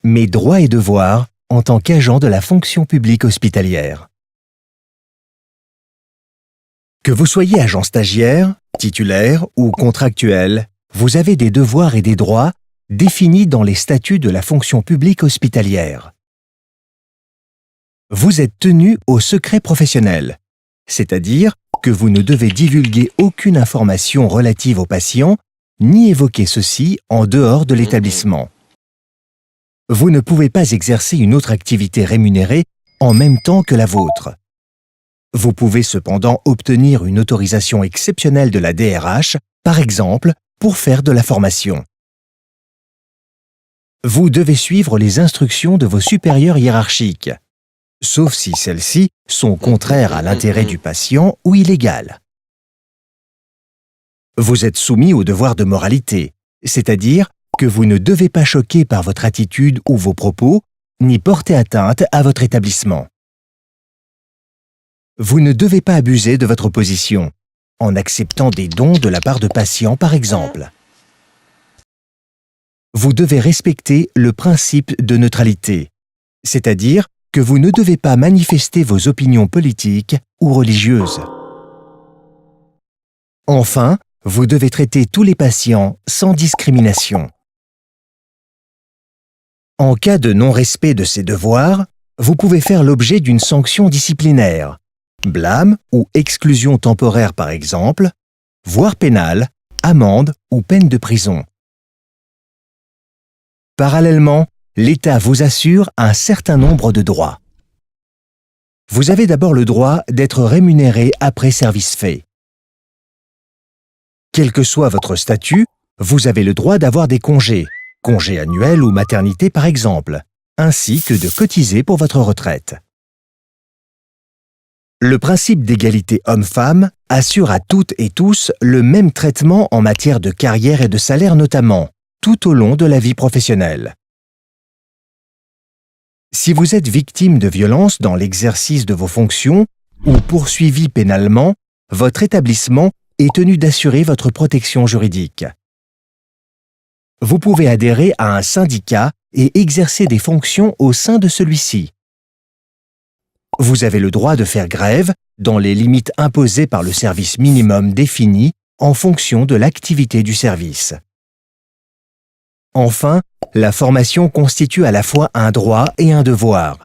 Mes droits et devoirs en tant qu'agent de la fonction publique hospitalière. Que vous soyez agent stagiaire, titulaire ou contractuel, vous avez des devoirs et des droits définis dans les statuts de la fonction publique hospitalière. Vous êtes tenu au secret professionnel, c'est-à-dire que vous ne devez divulguer aucune information relative aux patients ni évoquer ceci en dehors de l'établissement. Vous ne pouvez pas exercer une autre activité rémunérée en même temps que la vôtre. Vous pouvez cependant obtenir une autorisation exceptionnelle de la DRH, par exemple, pour faire de la formation. Vous devez suivre les instructions de vos supérieurs hiérarchiques, sauf si celles-ci sont contraires à l'intérêt du patient ou illégales. Vous êtes soumis au devoir de moralité, c'est-à-dire que vous ne devez pas choquer par votre attitude ou vos propos, ni porter atteinte à votre établissement. Vous ne devez pas abuser de votre position, en acceptant des dons de la part de patients par exemple. Vous devez respecter le principe de neutralité, c'est-à-dire que vous ne devez pas manifester vos opinions politiques ou religieuses. Enfin, vous devez traiter tous les patients sans discrimination. En cas de non-respect de ces devoirs, vous pouvez faire l'objet d'une sanction disciplinaire, blâme ou exclusion temporaire par exemple, voire pénale, amende ou peine de prison. Parallèlement, l'État vous assure un certain nombre de droits. Vous avez d'abord le droit d'être rémunéré après service fait. Quel que soit votre statut, vous avez le droit d'avoir des congés annuels ou maternité par exemple, ainsi que de cotiser pour votre retraite. Le principe d'égalité homme-femme assure à toutes et tous le même traitement en matière de carrière et de salaire notamment, tout au long de la vie professionnelle. Si vous êtes victime de violences dans l'exercice de vos fonctions ou poursuivi pénalement, votre établissement est tenu d'assurer votre protection juridique. Vous pouvez adhérer à un syndicat et exercer des fonctions au sein de celui-ci. Vous avez le droit de faire grève dans les limites imposées par le service minimum défini en fonction de l'activité du service. Enfin, la formation constitue à la fois un droit et un devoir.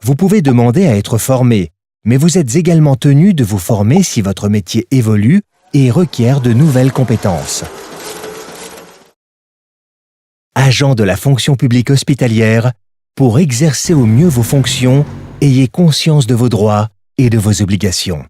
Vous pouvez demander à être formé, mais vous êtes également tenu de vous former si votre métier évolue et requiert de nouvelles compétences. Agent de la fonction publique hospitalière, pour exercer au mieux vos fonctions, ayez conscience de vos droits et de vos obligations.